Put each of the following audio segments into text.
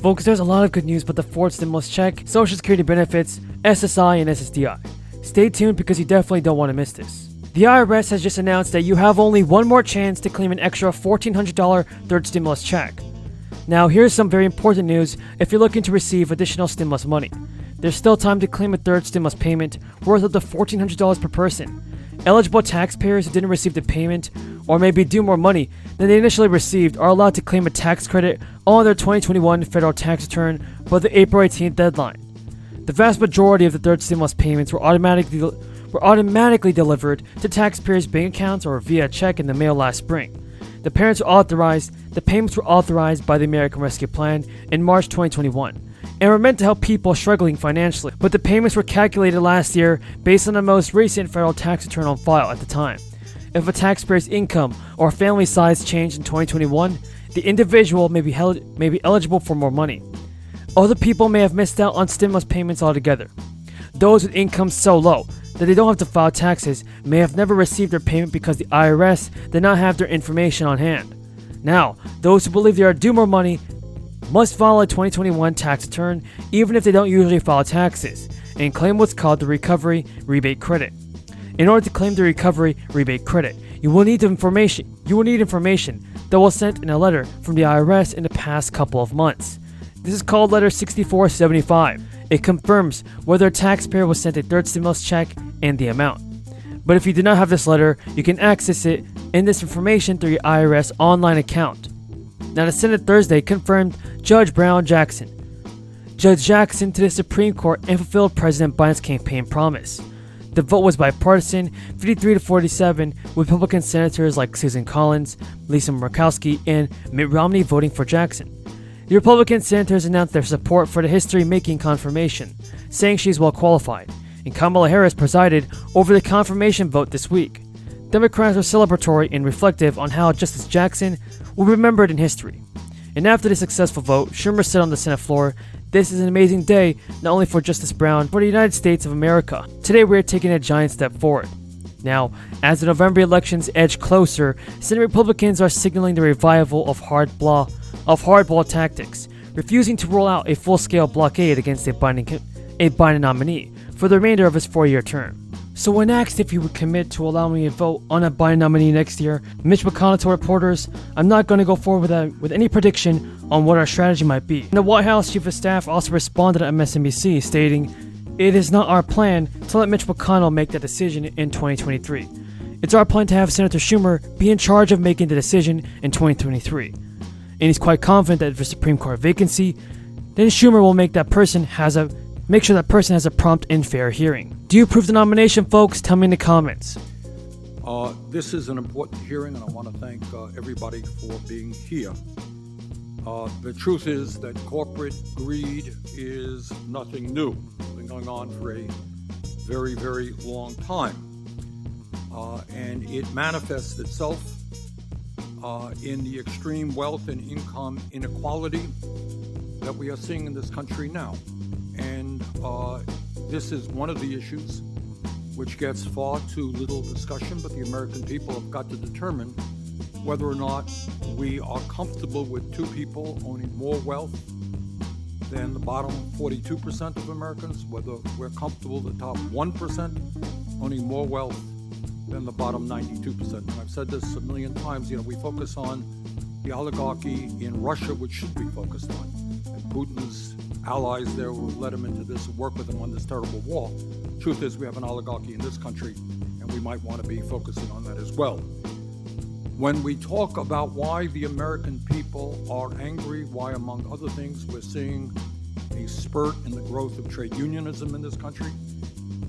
Folks, there's a lot of good news about the fourth stimulus check, Social Security benefits, SSI, and SSDI. Stay tuned because you definitely don't want to miss this. The IRS has just announced that you have only one more chance to claim an extra $1,400 third stimulus check. Now, here's some very important news if you're looking to receive additional stimulus money. There's still time to claim a third stimulus payment worth up to $1,400 per person. Eligible taxpayers who didn't receive the payment or maybe due more money than they initially received are allowed to claim a tax credit on their 2021 federal tax return by the April 18th deadline. The vast majority of the third stimulus payments were automatically delivered to taxpayers' bank accounts or via check in the mail last spring. The payments were authorized by the American Rescue Plan in March 2021 and were meant to help people struggling financially, but the payments were calculated last year based on the most recent federal tax return on file at the time. If a taxpayer's income or family size changed in 2021, the individual may be eligible for more money. Other people may have missed out on stimulus payments altogether. Those with incomes so low that they don't have to file taxes may have never received their payment because the IRS did not have their information on hand. Now, those who believe they are due more money must file a 2021 tax return even if they don't usually file taxes and claim what's called the Recovery Rebate Credit. In order to claim the Recovery Rebate Credit, you will need information that was sent in a letter from the IRS in the past couple of months. This is called Letter 6475. It confirms whether a taxpayer was sent a third stimulus check and the amount. But if you do not have this letter, you can access it in this information through your IRS online account. Now, the Senate Thursday confirmed Judge Brown Jackson to the Supreme Court and fulfilled President Biden's campaign promise. The vote was bipartisan, 53-47, with Republican senators like Susan Collins, Lisa Murkowski, and Mitt Romney voting for Jackson. The Republican senators announced their support for the history-making confirmation, saying she's well qualified, and Kamala Harris presided over the confirmation vote this week. Democrats were celebratory and reflective on how Justice Jackson will be remembered in history. And after the successful vote, Schumer said on the Senate floor, "This is an amazing day, not only for Justice Brown, but for the United States of America. Today we are taking a giant step forward." Now, as the November elections edge closer, Senate Republicans are signaling the revival of hardball tactics, refusing to roll out a full-scale blockade against a Biden nominee for the remainder of his 4-year term. So when asked if he would commit to allowing a vote on a Biden nominee next year, Mitch McConnell told reporters, "I'm not going to go forward with any prediction on what our strategy might be." And the White House Chief of Staff also responded on MSNBC, stating, "It is not our plan to let Mitch McConnell make that decision in 2023. It's our plan to have Senator Schumer be in charge of making the decision in 2023. And he's quite confident that if a Supreme Court vacancy, then Schumer will make sure that person has a prompt and fair hearing." Do you approve the nomination, folks? Tell me in the comments. This is an important hearing, and I want to thank everybody for being here. The truth is that corporate greed is nothing new. It's been going on for a very, very long time. And it manifests itself in the extreme wealth and income inequality that we are seeing in this country now. And this is one of the issues which gets far too little discussion, but the American people have got to determine whether or not we are comfortable with two people owning more wealth than the bottom 42% of Americans, whether we're comfortable the top 1% owning more wealth than the bottom 92%. And I've said this a million times, we focus on the oligarchy in Russia, which should be focused on, and Putin's allies there who led him into this and work with him on this terrible war. Truth is, we have an oligarchy in this country, and we might want to be focusing on that as well. When we talk about why the American people are angry, why, among other things, we're seeing a spurt in the growth of trade unionism in this country,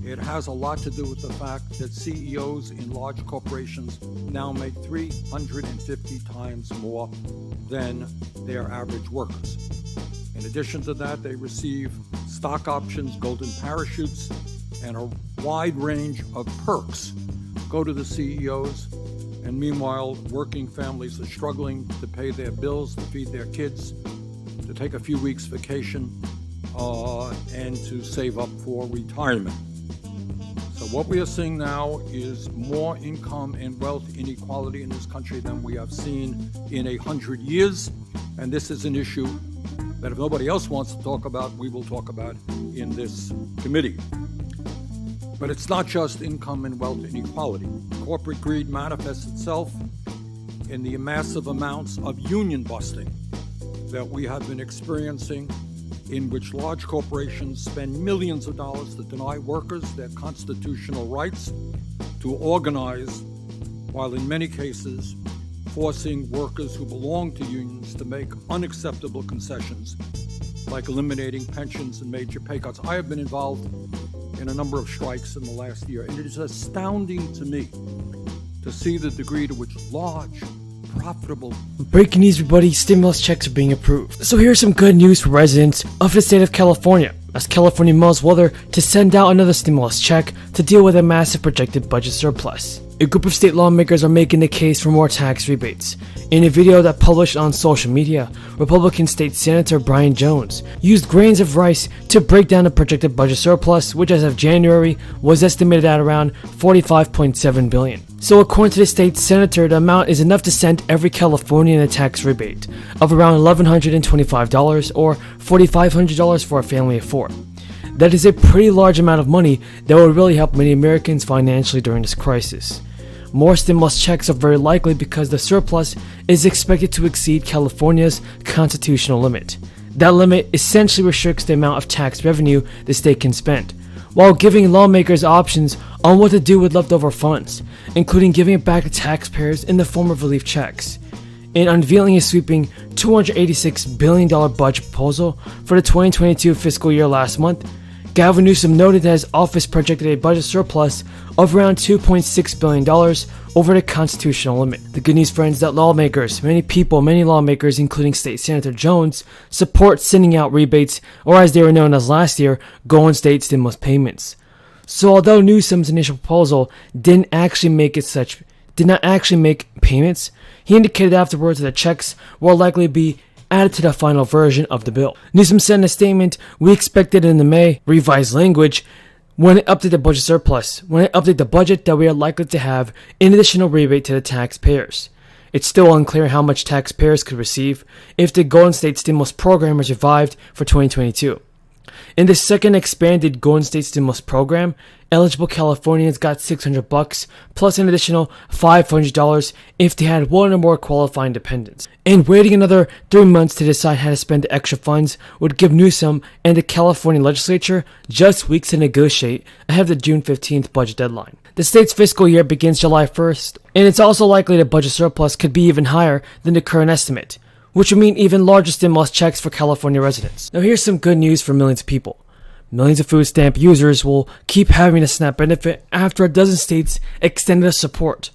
it has a lot to do with the fact that CEOs in large corporations now make 350 times more than their average workers. In addition to that, they receive stock options, golden parachutes, and a wide range of perks go to the CEOs. And meanwhile, working families are struggling to pay their bills, to feed their kids, to take a few weeks vacation, and to save up for retirement. So what we are seeing now is more income and wealth inequality in this country than we have seen in 100 years. And this is an issue that if nobody else wants to talk about, we will talk about in this committee. But it's not just income and wealth inequality. Corporate greed manifests itself in the massive amounts of union busting that we have been experiencing, in which large corporations spend millions of dollars to deny workers their constitutional rights to organize, while in many cases forcing workers who belong to unions to make unacceptable concessions, like eliminating pensions and major pay cuts. I have been involved in a number of strikes in the last year, and it is astounding to me to see the degree to which large, profitable... Breaking news, everybody, stimulus checks are being approved. So here's some good news for residents of the state of California, as California mulls whether to send out another stimulus check to deal with a massive projected budget surplus. A group of state lawmakers are making the case for more tax rebates. In a video that published on social media, Republican State Senator Brian Jones used grains of rice to break down the projected budget surplus, which as of January was estimated at around $45.7 billion. So according to the state senator, the amount is enough to send every Californian a tax rebate of around $1,125 or $4,500 for a family of four. That is a pretty large amount of money that would really help many Americans financially during this crisis. More stimulus checks are very likely because the surplus is expected to exceed California's constitutional limit. That limit essentially restricts the amount of tax revenue the state can spend, while giving lawmakers options on what to do with leftover funds, including giving it back to taxpayers in the form of relief checks. In unveiling a sweeping $286 billion budget proposal for the 2022 fiscal year last month, Gavin Newsom noted that his office projected a budget surplus of around $2.6 billion over the constitutional limit. The good news, friends, that lawmakers, many lawmakers, including State Senator Jones, support sending out rebates, or as they were known as last year, Golden State stimulus payments. So although Newsom's initial proposal did not actually make payments, he indicated afterwards that the checks will likely be added to the final version of the bill. Newsom said in a statement, "We expected in the May revised language when it updated the budget surplus, that we are likely to have an additional rebate to the taxpayers. It's still unclear how much taxpayers could receive if the Golden State stimulus program is revived for 2022. In the second expanded Golden State stimulus program, eligible Californians got $600 plus an additional $500 if they had one or more qualifying dependents. And waiting another 3 months to decide how to spend the extra funds would give Newsom and the California legislature just weeks to negotiate ahead of the June 15th budget deadline. The state's fiscal year begins July 1st, and it's also likely the budget surplus could be even higher than the current estimate, which would mean even larger stimulus checks for California residents. Now here's some good news for millions of people. Millions of food stamp users will keep having a SNAP benefit after a dozen states extended the support.